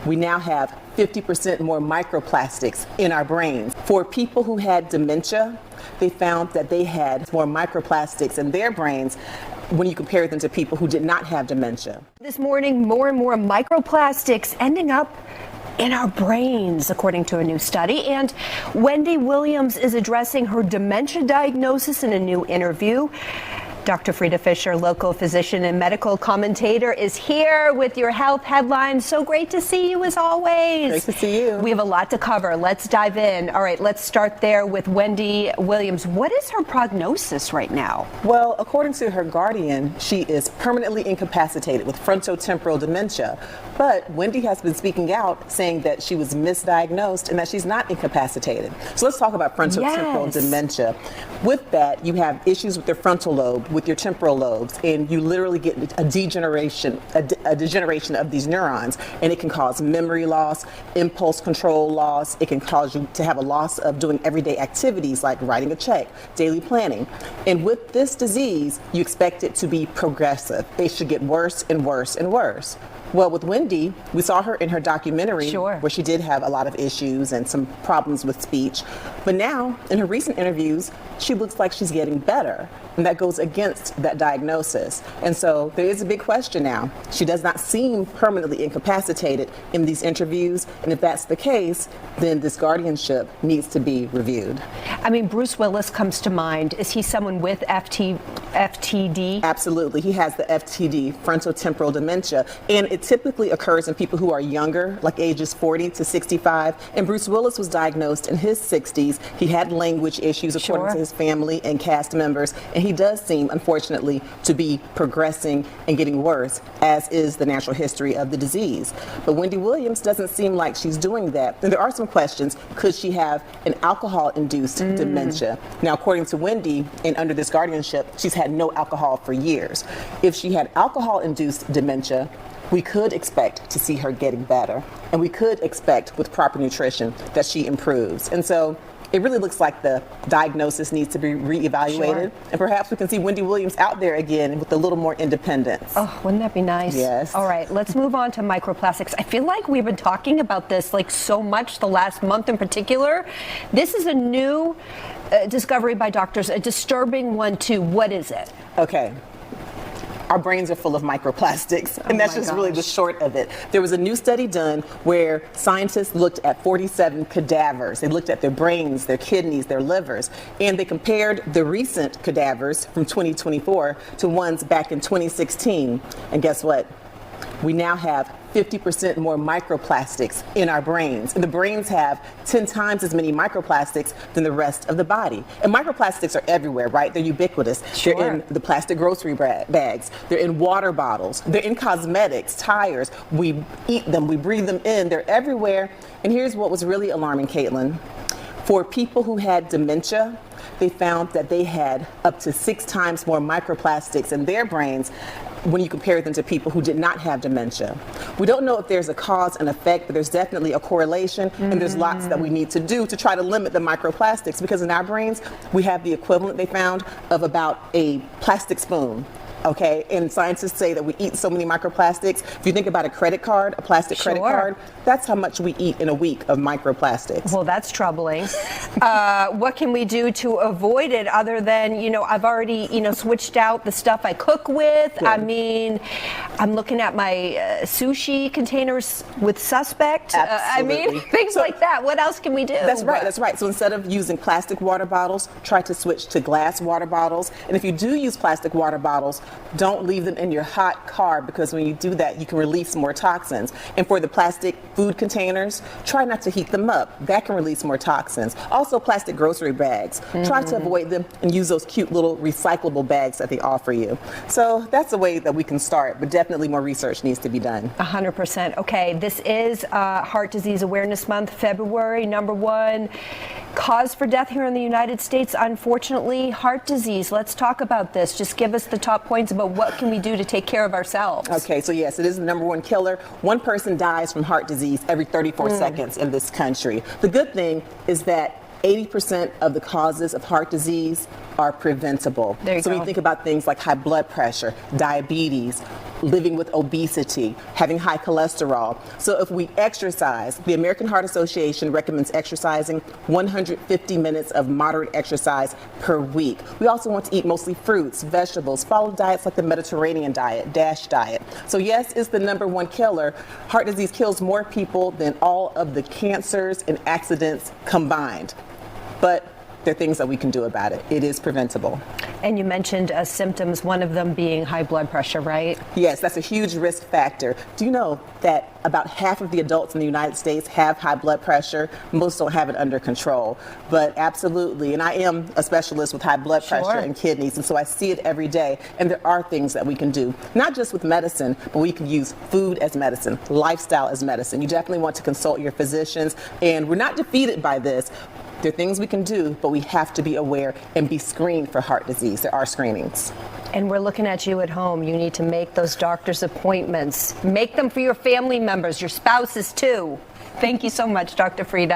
we now have 50% more microplastics in our brains. For people who had dementia, they found that they had more microplastics in their brains when you compare them to people who did not have dementia. This morning, more and more microplastics ending up in our brains, according to a new study. And Wendy Williams is addressing her dementia diagnosis in a new interview. Dr. Frita Fisher, local physician and medical commentator, is here with your health headlines. So great to see you as always. Great to see you. We have a lot to cover. Let's dive in. All right, let's start there with Wendy Williams. What is her prognosis right now? Well, according to her guardian, she is permanently incapacitated with frontotemporal dementia. But Wendy has been speaking out saying that she was misdiagnosed and that she's not incapacitated. So let's talk about frontotemporal dementia. With that, you have issues with your frontal lobe, with your temporal lobes, and you literally get a degeneration of these neurons, and it can cause memory loss, impulse control loss. It can cause you to have a loss of doing everyday activities like writing a check, daily planning. And with this disease, you expect it to be progressive. It should get worse and worse and worse. Well, with Wendy, we saw her in her documentary where she did have a lot of issues and some problems with speech. But now, in her recent interviews, she looks like she's getting better. And that goes against that diagnosis. And so there is a big question now. She does not seem permanently incapacitated in these interviews. And if that's the case, then this guardianship needs to be reviewed. I mean, Bruce Willis comes to mind. Is he someone with FTD? Absolutely. He has the FTD, frontotemporal dementia. And it typically occurs in people who are younger, like ages 40 to 65. And Bruce Willis was diagnosed in his 60s. He had language issues according to his family and cast members. And he does seem, unfortunately, to be progressing and getting worse, as is the natural history of the disease. But Wendy Williams doesn't seem like she's doing that. And there are some questions. Could she have an alcohol-induced dementia? Now, according to Wendy, and under this guardianship, she's had no alcohol for years. If she had alcohol-induced dementia, we could expect to see her getting better. And we could expect, with proper nutrition, that she improves. And so it really looks like the diagnosis needs to be reevaluated. And perhaps we can see Wendy Williams out there again with a little more independence. Oh, wouldn't that be nice? Yes. All right, let's move on to microplastics. I feel like we've been talking about this like so much the last month in particular. This is a new discovery by doctors, a disturbing one too. What is it? Okay. Our brains are full of microplastics, and that's just really the short of it. There was a new study done where scientists looked at 47 cadavers. They looked at their brains, their kidneys, their livers, and they compared the recent cadavers from 2024 to ones back in 2016. And guess what? We now have 50% more microplastics in our brains. And the brains have 10 times as many microplastics than the rest of the body. And microplastics are everywhere, right? They're ubiquitous. They're in the plastic grocery bags. They're in water bottles. They're in cosmetics, tires. We eat them. We breathe them in. They're everywhere. And here's what was really alarming, Caitlin. For people who had dementia, they found that they had up to 6 times more microplastics in their brains when you compare them to people who did not have dementia. We don't know if there's a cause and effect, but there's definitely a correlation, and there's lots that we need to do to try to limit the microplastics, because in our brains, we have the equivalent, they found, of about a plastic spoon. Okay, and scientists say that we eat so many microplastics. If you think about a credit card, a plastic credit card, that's how much we eat in a week of microplastics. Well, that's troubling. What can we do to avoid it other than, I've already, switched out the stuff I cook with. Good. I mean, I'm looking at my sushi containers with Suspect. Things like that. What else can we do? That's right. So instead of using plastic water bottles, try to switch to glass water bottles. And if you do use plastic water bottles, don't leave them in your hot car, because when you do that, you can release more toxins. And for the plastic food containers, try not to heat them up. That can release more toxins. Also, plastic grocery bags. Try to avoid them and use those cute little recyclable bags that they offer you. So that's a way that we can start, but definitely more research needs to be done. 100%. Okay, this is Heart Disease Awareness Month, February, #1 cause for death here in the United States, unfortunately, heart disease. Let's talk about this. Just give us the top points about what can we do to take care of ourselves. Okay, so yes, it is the #1 killer. One person dies from heart disease every 34 seconds in this country. The good thing is that 80% of the causes of heart disease are preventable. There you so when go. you think about things like high blood pressure, diabetes, living with obesity, having high cholesterol. So if we exercise, the American Heart Association recommends exercising 150 minutes of moderate exercise per week. We also want to eat mostly fruits, vegetables, follow diets like the Mediterranean diet, DASH diet. So yes, it's the #1 killer. Heart disease kills more people than all of the cancers and accidents combined. But there are things that we can do about it. It is preventable. And you mentioned symptoms, one of them being high blood pressure, right? Yes, that's a huge risk factor. Do you know that about half of the adults in the United States have high blood pressure? Most don't have it under control, but absolutely. And I am a specialist with high blood pressure and kidneys, and so I see it every day. And there are things that we can do, not just with medicine, but we can use food as medicine, lifestyle as medicine. You definitely want to consult your physicians, and we're not defeated by this. There are things we can do, but we have to be aware and be screened for heart disease. There are screenings. And we're looking at you at home. You need to make those doctor's appointments. Make them for your family members, your spouses too. Thank you so much, Dr. Frita.